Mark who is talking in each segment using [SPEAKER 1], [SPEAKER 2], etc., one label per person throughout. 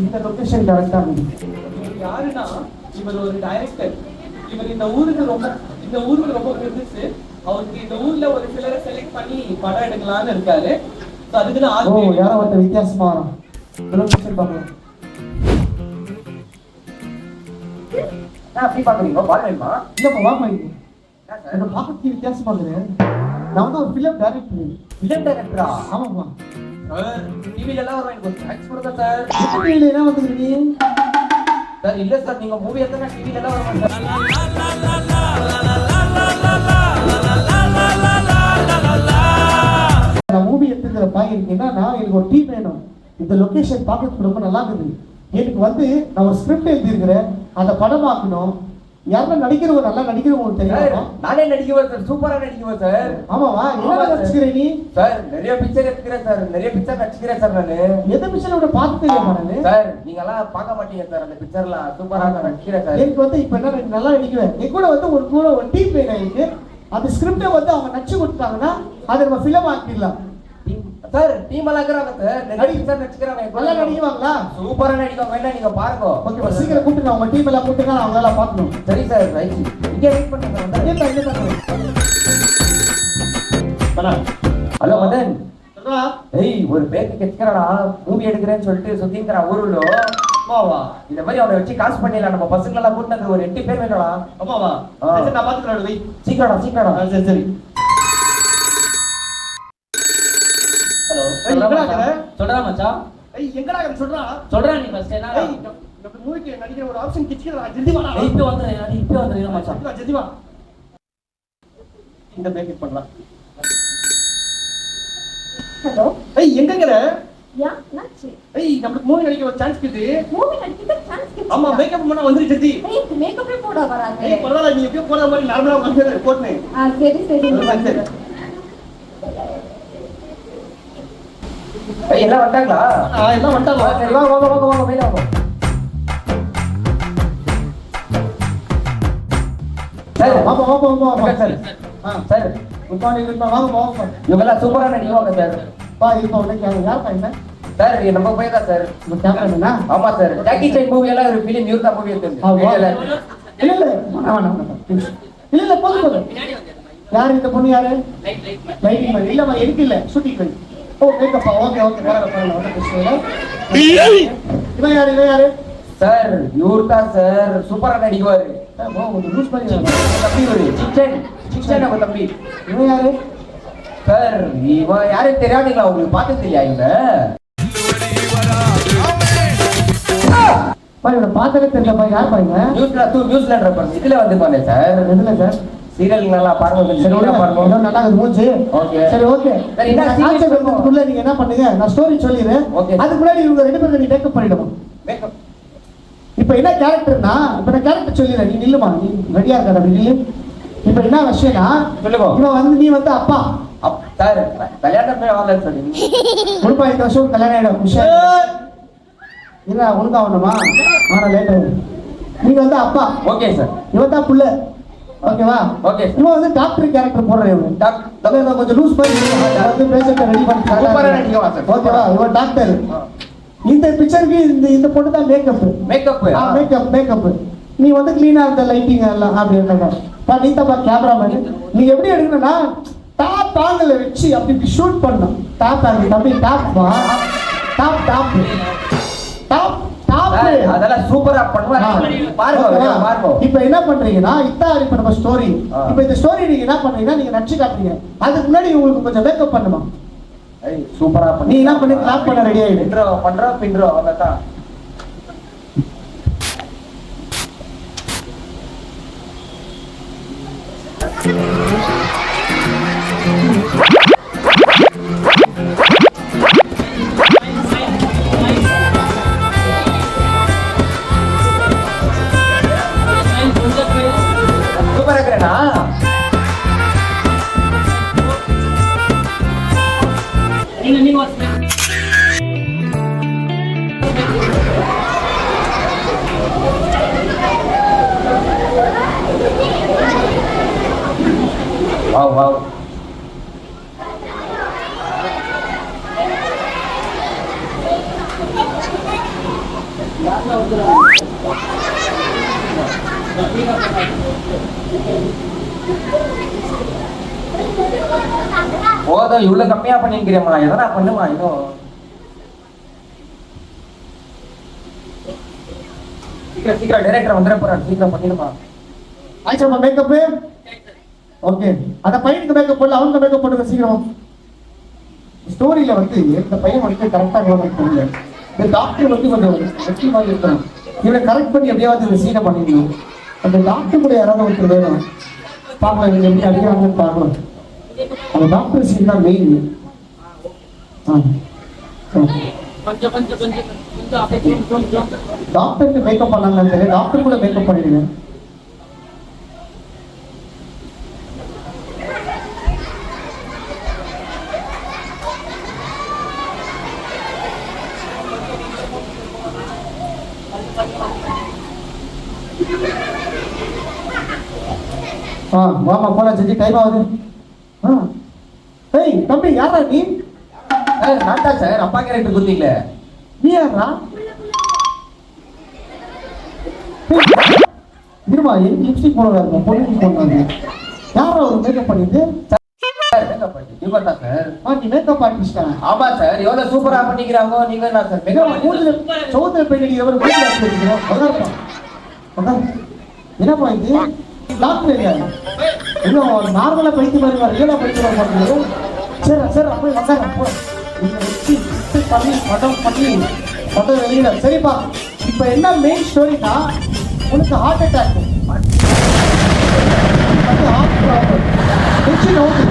[SPEAKER 1] இந்த லொகேஷன் கரெக்டா இருக்கு.
[SPEAKER 2] யாருன்னா இவர் ஒரு டைரக்டர். இவர் இந்த ஊருக்கு ரொம்ப பெருசு. அவருக்கு இந்த ஊர்ல ஒரு சிலரை செலக்ட் பண்ணி படம் எடுக்கலாம்னு இருக்காரு. அதுக்கு நான்
[SPEAKER 1] யாரோ ஒருத்தர் வித்தியாசமா வரும். லொகேஷன் பார்க்கலாம்.
[SPEAKER 3] அப்படி பாக்குறீங்க பாருங்கம்மா.
[SPEAKER 1] இல்லப்பா வா பாருங்க. என்ன பார்க்கறதுக்கு வித்தியாசமா இருக்கு. நான் வந்து ஒரு ஃபிலிம் டைரக்டர்.
[SPEAKER 3] ஃபிலிம் டைரக்டரா?
[SPEAKER 1] ஆமாப்பா.
[SPEAKER 3] சார் டிவில எல்லாம் வரும். எனக்கு தேங்க்ஸ் கொடுங்க சார்.
[SPEAKER 1] டிவில என்ன வந்து நீ?
[SPEAKER 3] சார் இல்ல சார் நீங்க மூவி எடுத்தா டிவில எல்லாம் வரும் சார்.
[SPEAKER 1] நான் மூவி எடுத்துக்கிற பாயிருக்கேன்னா எனக்கு ஒரு டீம் வேணும். இந்த லொகேஷன் பார்க்கறதுக்கு ரொம்ப நல்லா இருக்குது. எனக்கு வந்து நான் ஒரு ஸ்கிரிப்ட் எழுதியிருக்கிறேன். அந்த படமாக்கணும். யாரும் நடிக்கிறவங்க நல்லா நடிக்கிறவங்க தெரியும்.
[SPEAKER 3] நானே நடிக்குவேன் சார். சூப்பரா நடிக்குவேன் சார்.
[SPEAKER 1] ஆமாவா? என்ன நடிச்சுக்கிறேன் நீ?
[SPEAKER 3] சார் நிறைய பிக்சர் எடுத்துக்கிறேன் சார். நிறைய பிக்சர் நடிச்சுக்கிறேன் சார். நானு
[SPEAKER 1] எந்த பிக்சரோட பார்த்து தெரியுமா நானு?
[SPEAKER 3] சார் நீங்க எல்லாம் பார்க்க மாட்டீங்க சார். அந்த பிக்சர்லாம் சூப்பரா நடிக்கிறேன் சார்.
[SPEAKER 1] எனக்கு வந்து இப்ப என்ன நல்லா நடிக்குவேன். என் கூட வந்து ஒரு டீம் வேணும் எனக்கு. அந்த ஸ்கிரிப்டை வந்து அவங்க நடிச்சு கொடுத்தாங்கன்னா அதை நம்ம ஃபிலிம் ஆக்கிடலாம்.
[SPEAKER 3] சார் டீம் எல்லாம் இருக்கிறாங்க சார். நிறைய பிக்சர் நடிச்சுக்கிறாங்க.
[SPEAKER 1] நல்லா நடிக்குவாங்களா?
[SPEAKER 3] சூப்பரா நடிக்குவாங்க. வேணா நீங்க பாருங்க.
[SPEAKER 1] ஓகே சீக்கிரம் கூப்பிட்டு உங்க டீம் எல்லாம் கூப்பிட்டு அவங்க எல்லாம் பார்க்கணும்.
[SPEAKER 3] சரி சார் ரைட். இங்கே வெயிட் பண்ணுங்க சார். ஹலோ மதன்.
[SPEAKER 1] சொல்றா.
[SPEAKER 3] ஏய் ஒரு பேக்கு கெச்சுக்கறடா. மூவி எடுக்கிறேன்னு சொல்லிட்டு சுத்திங்கற ஊருல. அம்மாவா இந்த மாதிரி அவனை வச்சு காசு பண்ணிடலாம். நம்ம பசங்க எல்லாம் கூட்டினது ஒரு 8 பேர் வேணும்டா.
[SPEAKER 1] அம்மாவா சரி நான் பாத்துக்கறேன். வெய்
[SPEAKER 3] சீக்கிரடா.
[SPEAKER 1] சரி.
[SPEAKER 3] ஹலோ
[SPEAKER 1] எங்கடா கற?
[SPEAKER 3] சொல்றா மச்சான்.
[SPEAKER 1] எங்கடா கற சொல்றா?
[SPEAKER 3] சொல்றா நீ ஃபர்ஸ்ட் என்ன?
[SPEAKER 1] நம்ம மூவிக்கு நடிக்கிற ஒரு ஆப்ஷன் கிச்சிக்கறா. ஜல்தி வாடா.
[SPEAKER 3] இப்போ வந்துறேன் மச்சான்.
[SPEAKER 1] ஜல்தி வா. இந்த பேக் பண்ணலாம்.
[SPEAKER 4] ஹலோ
[SPEAKER 1] எங்க கற?
[SPEAKER 4] யா நாச்சி.
[SPEAKER 1] நமக்கு மூவி நடிக்க ஒரு சான்ஸ் கிது.
[SPEAKER 4] மூவி நடிக்க சான்ஸ் கிது.
[SPEAKER 1] ஆமா மேக்கப் பண்ணா வந்துரு ஜல்தி.
[SPEAKER 4] மேக்கப் போட வராங்க.
[SPEAKER 1] பரவாயில்லை நீ எப்போ போற மாதிரி நார்மலா வந்து போட்னே.
[SPEAKER 4] சரி.
[SPEAKER 3] எல்லாம் வந்தாங்களா?
[SPEAKER 1] எல்லாம் வந்துட்டாங்க.
[SPEAKER 3] சரி வாங்க மேல வாங்க. சார்
[SPEAKER 1] வாங்க
[SPEAKER 3] சார். சார்
[SPEAKER 1] குட் மார்னிங் வாங்க.
[SPEAKER 3] இவங்கெல்லாம் சூப்பரா நடிக்குவாங்க சார்.
[SPEAKER 1] பா இப்போ உனக்கு யார் பையன்?
[SPEAKER 3] சார் நம்ம போய் தான் சார்.
[SPEAKER 1] உங்க கேமராமேனா?
[SPEAKER 3] ஆமா சார். ஜாக்கி சான் மூவி எல்லாம் ஒரு ஃபிலிம் நியூஸ் தான் மூவி எடுத்தது.
[SPEAKER 1] இல்ல போதும். யார் இந்த பொண்ணு யாரு? Lighting man. இல்லம்மா எதுக்கு இல்ல ஷூட்டிங் போய். மேக்கப்பா. ஓகே பரவாயில்ல. வந்து பேசுறீங்க. இவன் யாரு?
[SPEAKER 3] சார் இவர் தான் சார். சூப்பரா நடிக்குவாரு.
[SPEAKER 1] ஒரு லூஸ் பண்ணி
[SPEAKER 3] தம்பி ஒரு சிக்சன் நம்ம தம்பி.
[SPEAKER 1] இவன் யாரு?
[SPEAKER 3] சார் இவன் யாரும் தெரியாதுங்களா? உங்களுக்கு பார்த்தது இல்லையா இவங்க?
[SPEAKER 1] இவனை பார்த்தாலே தெரியலப்பா. யார் பாருங்க?
[SPEAKER 3] நியூஸ்ல பாருங்க. இதுல வந்து பாருங்க சார்.
[SPEAKER 1] எதுல சார்?
[SPEAKER 3] சீரியல் நல்லா பாருங்க.
[SPEAKER 1] பாருங்க நல்லா இருக்குது மூஞ்சி.
[SPEAKER 3] ஓகே
[SPEAKER 1] சரி ஓகே.
[SPEAKER 3] சரி இந்த
[SPEAKER 1] கான்செப்ட்க்குள்ள நீங்க என்ன பண்ணுங்க? நான் ஸ்டோரி சொல்லிறேன். அதுக்கு முன்னாடி இவங்க ரெண்டு பேரும் நீ மேக்கப் பண்ணிடுவோம்.
[SPEAKER 3] மேக்கப்
[SPEAKER 1] இப்போ என்ன கேரக்டர்னா இப்போ நான் கேரக்டர் சொல்லிறேன். நீ நில்லுமா. நீ ரெடியா இருக்கடா நில்லு. இப்போ என்ன விஷயம்னா
[SPEAKER 3] சொல்லுங்க.
[SPEAKER 1] இவன் வந்து நீ வந்து அப்பா.
[SPEAKER 3] சார் கல்யாணமே ஆகலன்னு சொல்லி
[SPEAKER 1] முழுப்பா இந்த வருஷம் கல்யாணம் ஆயிடும். விஷயம் இல்ல ஒழுங்கா வரணுமா? ஆனா லேட் ஆகும். நீங்க வந்து அப்பா.
[SPEAKER 3] Okay sir.
[SPEAKER 1] இவன் தான் புள்ள. ஓகேவா?
[SPEAKER 3] Okay sir.
[SPEAKER 1] இவன் வந்து டாக்டர் கேரக்டர் போடுறேன். இவன் டாக்டர் கொஞ்சம் லூஸ் பண்ணி வந்து பேஷண்ட்டை ரெடி பண்ணிட்டாங்க.
[SPEAKER 3] சூப்பரா நடிக்குவா சார்.
[SPEAKER 1] ஓகேவா? இவன் டாக்டர். இந்த பிக்சருக்கு இந்த பொண்ணு தான் மேக்கப். நீ வந்து கிளீனா இருந்த லைட்டிங் எல்லாம் அப்படி இருந்தாங்க. நீ தான் கேமராமேன். நீ எப்படி எடுக்கணும்னா டாப் ஆங்கிள் வச்சு அப்படி ஷூட் பண்ணணும். டாப் ஆங்கிள் தம்பி. டாப்
[SPEAKER 3] அதெல்லாம் சூப்பரா பண்ணுவாங்க. பாருங்க.
[SPEAKER 1] இப்போ என்ன பண்றீங்கன்னா இப்ப நம்ம ஸ்டோரி. இப்போ இந்த ஸ்டோரி நீங்க என்ன பண்றீங்கன்னா நீங்க நடிச்சு காட்டுறீங்க. அதுக்கு முன்னாடி உங்களுக்கு கொஞ்சம் மேக்கப் பண்ணுமா?
[SPEAKER 3] சூப்பரா பண்ணி
[SPEAKER 1] நீ என்ன பண்ணி கிளாப் பண்ண ரெடி ஆயிடு.
[SPEAKER 3] பண்றோம் அதான். சூப்பரா இருக்கிறேனா? நீங்க வாவ் போதும், இவ்வளவு கம்மியா பண்ணிக்கிறேம்மா, எதனா பண்ணுமா இன்னும். சீக்கிரம் சீக்கிரம் டைரக்டர் வந்துட போறாரு, சீக்கிரம் பண்ணிடுமா.
[SPEAKER 1] ஆயிடுச்சா மேக்கப்? ஓகே, அந்த பையனுக்கு மேக்கப் போடல, அவனுக்கு மேக்கப் போடுங்க சீக்கிரம். ஸ்டோரியில வந்து இந்த பையன் வந்து கரெக்டா கவனிக்கணும். இந்த டாக்டர் வந்து கொஞ்சம் வெற்றி மாதிரி இருக்கணும். இவனை கரெக்ட் பண்ணி எப்படியாவது இந்த சீனை பண்ணிக்கணும். அந்த டாக்டர் கூட யாராவது ஒருத்தர் வேணும். பார்க்கலாம் இவங்க எப்படி அடிக்கிறாங்கன்னு பார்க்கலாம். அந்த டாக்டர் சீன் தான் மெயின். டாக்டருக்கு மேக்கப் பண்ணாங்கன்னு தெரியும், டாக்டர் கூட மேக்கப் பண்ணிடுங்க. வாமா போலாம் செஞ்சு டைம் ஆகுது. ஏய் தம்பி யாரா நீ?
[SPEAKER 3] நான் தான் சார், அப்பா கேரக்டர் குத்திக்கல.
[SPEAKER 1] நீ யாரா? இருமா, எனக்கு லிப்ஸ்டிக் போடுறா இருக்கும், பொண்ணுக்கு போடுறாங்க. யாரா ஒரு மேக்கப் பண்ணிட்டு?
[SPEAKER 3] இவன் தான் சார்.
[SPEAKER 1] நீ மேக்கப் ஆர்டிஸ்டா?
[SPEAKER 3] ஆமா சார், எவ்வளவு சூப்பரா பண்ணிக்கிறாங்க. நீங்க என்ன சார் மேக்கப்
[SPEAKER 1] சௌந்தர பெண்ணுக்கு எவ்வளவு என்னப்பா இது? டாக்டர் இல்லையா? இன்னும் நார்மலா பைத்து மாதிரி வர ரியலா பைத்து வர மாட்டேங்குது. சரி சரி அப்படியே வந்தாங்க போ. இந்த வச்சு பண்ணி படம் வெளியில. சரிப்பா, இப்ப என்ன மெயின் ஸ்டோரினா, உனக்கு ஹார்ட் அட்டாக், நெஞ்சு நோவுது.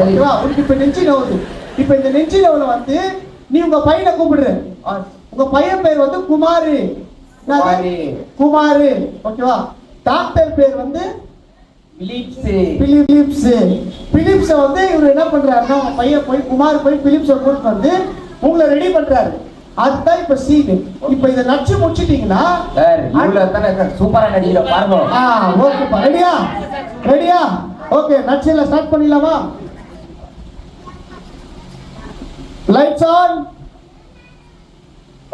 [SPEAKER 1] ஓகேவா? உனக்கு இப்ப நெஞ்சு நோவுது. இப்ப இந்த நெஞ்சு நோவுல வந்து நீ உங்க பையனை கூப்பிடுற. உங்க பையன் பேர் வந்து குமாரு. குமாரு, ஓகேவா? டாக்டர் பேர் வந்து பிலிப்ஸ். பிலிப்ஸ் வந்து இவர் என்ன பண்றாருன்னா, உங்க பையன் போய் குமார் போய் பிலிப்ஸை கூட்டிட்டு வந்து உங்களை ரெடி பண்றாரு. அதுதான் இப்ப சீன். இப்ப இதை நடிச்சு முடிச்சிட்டீங்கன்னா
[SPEAKER 3] சூப்பரா நடிக்கிற பாருங்க.
[SPEAKER 1] ஓகேப்பா, ரெடியா? ரெடியா? ஓகே, நடிச்சல ஸ்டார்ட் பண்ணிடலாமா? Lights on,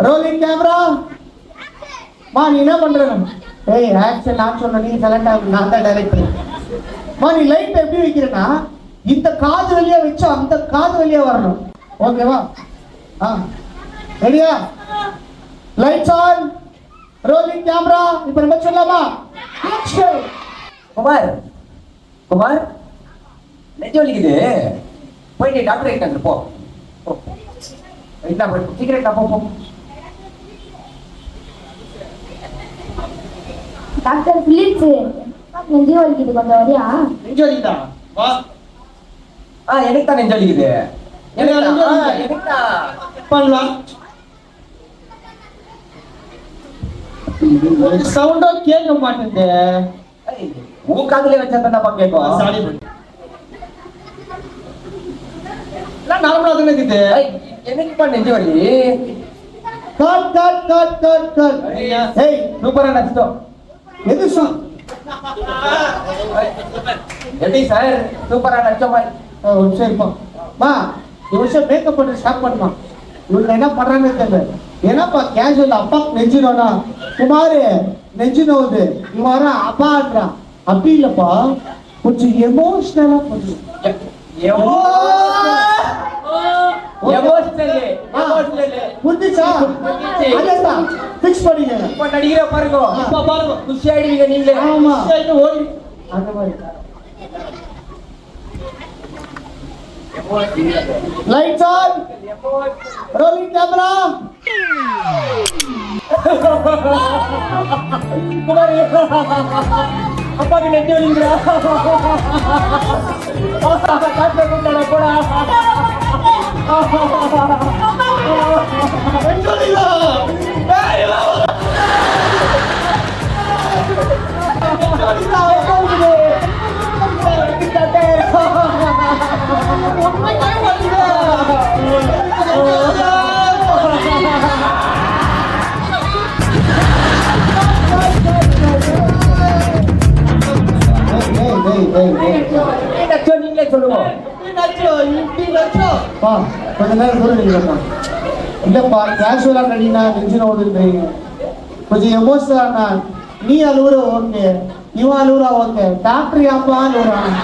[SPEAKER 1] rolling camera. நீ என்ன பண்ற? ஏய் ஆக்சன் நான் சொல்றேன், நீ செலக்ட் ஆகும், நான் தான் டைரக்டர். நீ லைட் எப்படி வைக்கிறேன்னா, இந்த காது வழியா வச்சு அந்த காது வழியா வரணும். ஓகேவா? ரெடியா? Lights on, rolling camera. இப்ப நம்ம சொல்லலாமா? ஆக்ஷன்.
[SPEAKER 3] குமார் நெஞ்சு வலிக்குது, போயிட்டு டாக்டர் கிட்ட போ. சீக்கிரம் போ.
[SPEAKER 4] டாக்டர் பிலிப்ஸ், நெஞ்சு வலிக்குது, கொஞ்சம் வரியா?
[SPEAKER 1] நெஞ்சு வலிக்குதா? வா.
[SPEAKER 3] எனக்கு தான் நெஞ்சு வலிக்குது.
[SPEAKER 1] பண்ணலாம். சவுண்டா கேட்க மாட்டேங்குது.
[SPEAKER 3] உன் காதுல வச்சா தான் கேட்கும்.
[SPEAKER 1] சாரி, நார்மலா தானே இருக்குது.
[SPEAKER 3] எனக்குப்பா நெஞ்சு வலி.
[SPEAKER 1] Cut cut cut cut cut. ஏய்
[SPEAKER 3] சூப்பரா நடிச்சிட்டோம்.
[SPEAKER 1] எது
[SPEAKER 3] எப்படி சார் சூப்பரா நடிச்சோமா?
[SPEAKER 1] சரிப்பா. இந்த விஷயம் மேக்கப் பண்ணி ஸ்டார்ட் பண்ணுமா? இவங்க என்ன பண்றாங்கன்னு தெரியல. ஏன்னாப்பா கேஷுவல் அப்பாக்கு நெஞ்சினோனா, குமாரு நெஞ்சு நோவுது, இவன் அப்பான்றான். அப்படி இல்லப்பா, கொஞ்சம் எமோஷனலா பண்ணும். புரிஞ்சுச்சா? அதான் ஃபிக்ஸ் பண்ணிங்க.
[SPEAKER 3] இப்ப நடிக்கிற பாருங்க, இப்ப பாருங்க, குஷி ஆயிடுவீங்க நீங்களே.
[SPEAKER 1] ஆமா, ஓடி அந்த மாதிரி. Lights on, rolling camera.
[SPEAKER 3] அப்பாக்கு நெஞ்சு வலிக்குறா. டாக்டர் கூப்பிட்டாடா, போடா. நீங்களே சொல்லுவோம்.
[SPEAKER 1] கொஞ்ச நேரம் சொல்லுங்க. இல்லப்பா கேஷுவலா நடினா நெஞ்சு நோவுதுன்றீங்க. கொஞ்சம் எமோஷனல் நான் நீ அழுவுற ஓகே இவன் அழுவுறா ஓகே டாக்டர் அப்பா அழுவுறான்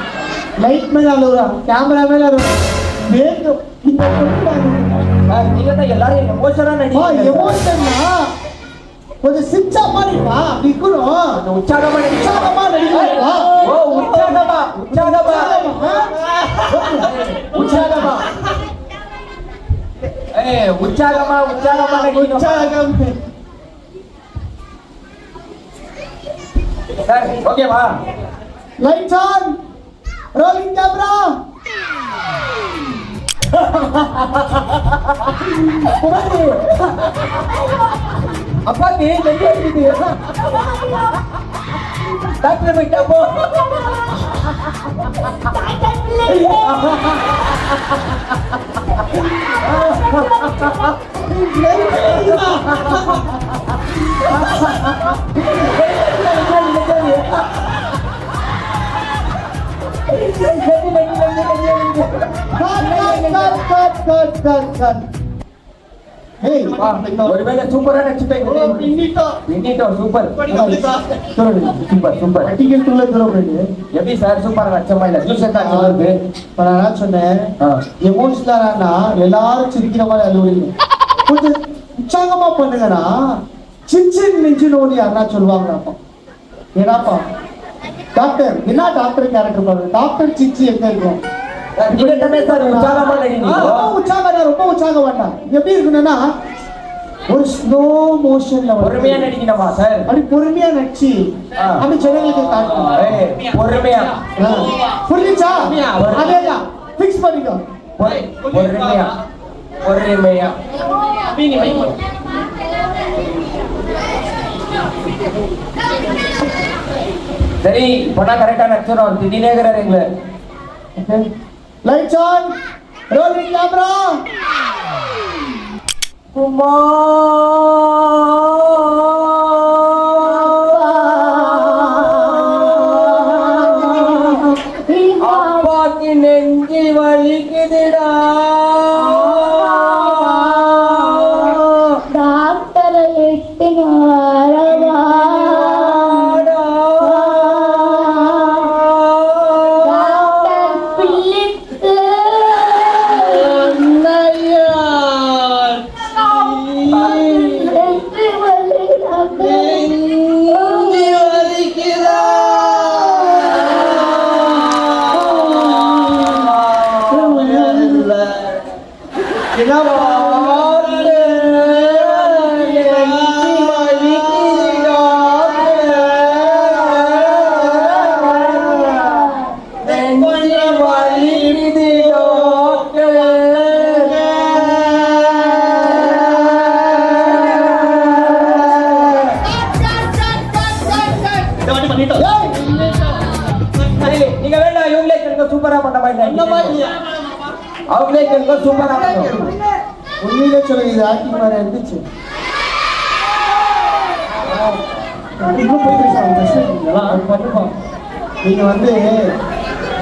[SPEAKER 1] லைட் மேல அழுவுறான் கேமரா மேல அழுவுறான்
[SPEAKER 3] நீங்க தான் எல்லாரும் எமோஷனா நடிக்கிறீங்க.
[SPEAKER 1] எமோஷன்னா கொஞ்சம் சிச்சா மாறிப்பா அப்படி இருக்கணும்.
[SPEAKER 3] உற்சாகமா
[SPEAKER 1] உற்சாகமா நடிக்கிறா.
[SPEAKER 3] ஓ உற்சாகமா உற்சாகமா உற்சாகமா உற்சாகமா உற்சாகமா நடிக்கணும்.
[SPEAKER 1] உற்சாகம்.
[SPEAKER 3] சார் ஓகேவா?
[SPEAKER 1] Lights on rolling camera.
[SPEAKER 3] அப்பா நீ நெஞ்சு அடிக்குது. டாக்டர் போயிட்டா போ. ஒருவேளை சூப்பரா நடிச்சுட்டேன். Super super super. எப்படி சார் சூப்பரா நடிச்சமா இல்ல
[SPEAKER 1] நான் சொன்னேன் எமோஷனலா எல்லாரும் சிரிக்கிற மாதிரி அழுவீங்க. கொஞ்சம் உற்சாகமா பண்ணுங்கண்ணா. சின்சின் நெஞ்சு நோடி யாருன்னா சொல்லுவாங்க. அப்போ ஏன்னாப்பா டாக்டர் என்ன டாக்டர் கேரக்டர் பாருங்க. டாக்டர் சிச்சி எங்க இருக்கும்?
[SPEAKER 3] உற்சாகமா நடிக்கணும்.
[SPEAKER 1] ரொம்ப உற்சாகம் வேண்டாம். எப்படி இருக்குன்னா ஒரு ஸ்லோ மோஷன்ல
[SPEAKER 3] பொறுமையா நடிக்கணுமா சார்?
[SPEAKER 1] அப்படி பொறுமையா நடிச்சு அப்படி ஜனங்களுக்கு காட்டணும்.
[SPEAKER 3] பொறுமையா
[SPEAKER 1] புரிஞ்சுச்சா? அதேதான் ஃபிக்ஸ் பண்ணிக்கோ.
[SPEAKER 3] பொறுமையா பொறுமையா சரி பண்ணா கரெக்டா நடிச்சிடும். திடீர்னு எங்களை
[SPEAKER 1] லைட்ஸ் ஆன் ரோலிங் கேமரா.
[SPEAKER 3] அப்பாக்கு நெஞ்சு வலிக்குதுடா.
[SPEAKER 4] டாக்டரை எட்டினாரவா
[SPEAKER 3] நீங்க வேண்டாம். இவங்களே சூப்பரா பண்ண மாதிரி அவங்களே சூப்பரா
[SPEAKER 1] உண்மையிலே சொல்லுங்க இது ஆக்டிங் மாதிரி இருந்துச்சு. நீங்க வந்து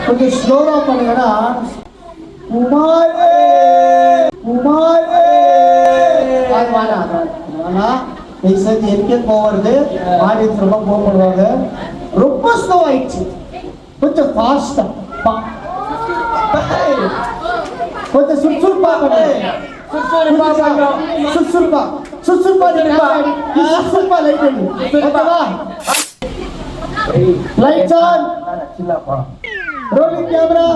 [SPEAKER 1] கொஞ்சம் ஸ்லோவா பண்ணுங்கன்னா குமாரே குமாரே எனக்கே போவது ஆடியன்ஸ் ரொம்ப கோவப்படுவாங்க. ரொம்ப ஸ்லோ ஆயிடுச்சு. கொஞ்சம் ஃபாஸ்டா கொஞ்சம் சுறுசுறுப்பா பண்ணுங்க. சுறுசுறுப்பா லைட் பண்ணு. ஓகேவா? Lights on rolling camera.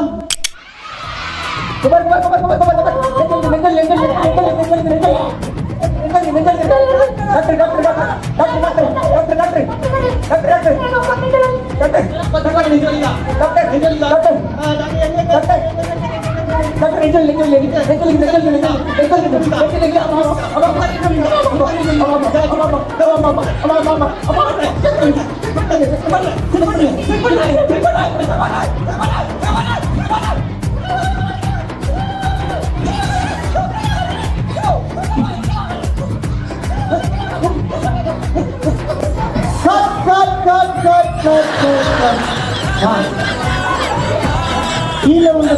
[SPEAKER 1] கீழே உள்ள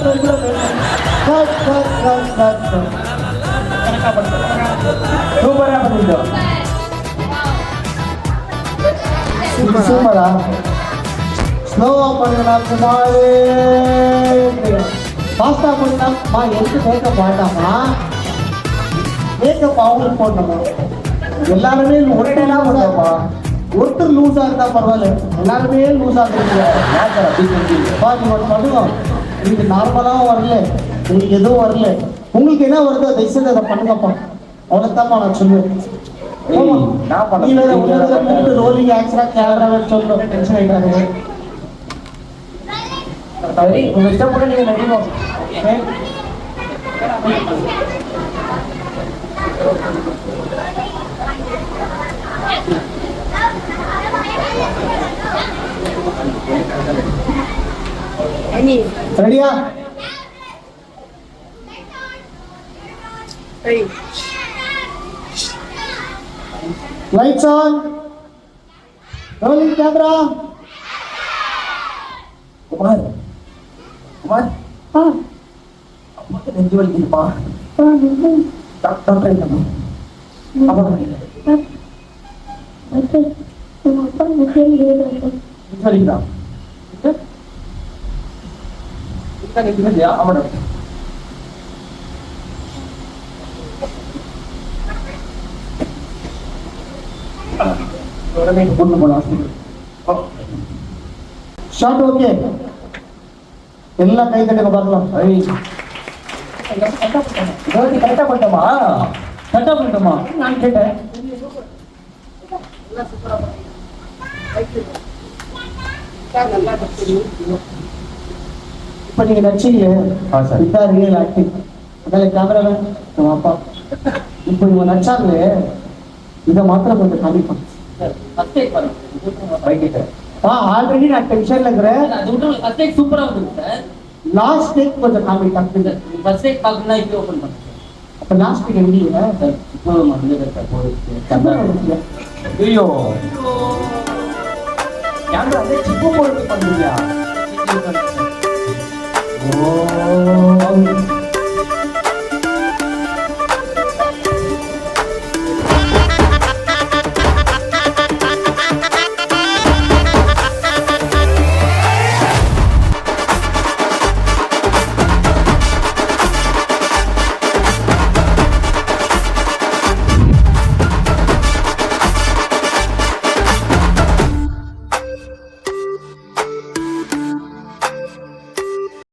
[SPEAKER 3] சூப்பரா பண்ணிட்டோம்.
[SPEAKER 1] சூப்பரா ஸ்லோவா பண்ணுங்கண்ணா குமாரு ஃபாஸ்டா பண்ணுங்கண்ணா எனக்கு மேக்கப் வேண்டாமா மேக்கப் அவங்களுக்கு போடணுமா எல்லாருமே ஒரேடா போடாப்பா ஒருத்தர் லூஸா இருந்தா பரவாயில்ல எல்லாருமே லூஸா இருக்கீங்க நீங்க ஒன்று பண்ணுங்க நீங்க நார்மலாவும் வரல உங்களுக்கு எதுவும் வரல உங்களுக்கு என்ன வருதோ தயவுசெய்து அதை பண்ணுங்கப்பா அவ்வளோதான்ப்பா நான் சொல்லுவேன் நீ வேற மூணு ரோலிங் ஆக்ஷனா கேமரா சொல்லணும் டென்ஷன் ஆயிட்டாரு
[SPEAKER 3] சரி உங்க இஷ்டம் கூட நீங்க நடிக்கணும்
[SPEAKER 1] ரெடியா lights on rolling camera
[SPEAKER 3] Kumar Kumar
[SPEAKER 4] ஆ
[SPEAKER 3] அம்மாக்கு நெஞ்சு வலிக்குதுப்பா டாக்டர் இல்லைம்மா அப்பா
[SPEAKER 4] டாக்டர் உங்க அப்பா நெஞ்சு டாக்டர்
[SPEAKER 3] நெஞ்சு வலிக்குதா நெஞ்சு வலியா ஆமா டாக்டர் உடனே கொண்டு போன ஹாஸ்பிட்டல்
[SPEAKER 1] ஷார்ட் ஓகே எல்லாம் கை தட்டுங்க பார்க்கலாம்
[SPEAKER 3] கரெக்டா பண்ணிட்டோமா கரெக்டா பண்ணிட்டோமா நான் கேட்டேன்
[SPEAKER 1] இப்ப நீங்க நடிச்சீங்களே
[SPEAKER 3] sir.
[SPEAKER 1] இதான் ரியல் ஆக்டிங் அதில் கேமராமேன் நம்ம அப்பா இப்போ இவங்க நடிச்சாங்களே இதை மாத்திரம் கொஞ்சம் காமிப்பான் ஆல்ரெடி நான் டென்ஷன்ல இருக்கிறேன்
[SPEAKER 2] அது விட்டு ஃபர்ஸ்ட் டேக் சூப்பரா வந்துருக்கு சார்.
[SPEAKER 1] லாஸ்ட் டேக் கொஞ்சம் காமிட்டாங்க
[SPEAKER 2] ஃபர்ஸ்ட் டேக் பார்க்கணும்னா இப்படி ஓபன் பண்ணுங்க
[SPEAKER 1] அப்ப லாஸ்ட் டேக் எங்கீங்க
[SPEAKER 2] சார். இப்போ வந்து சார் போடுது.
[SPEAKER 3] ஐயோ கேமரா வந்து சிப்பு போட்டு பண்ணுறியா ஓ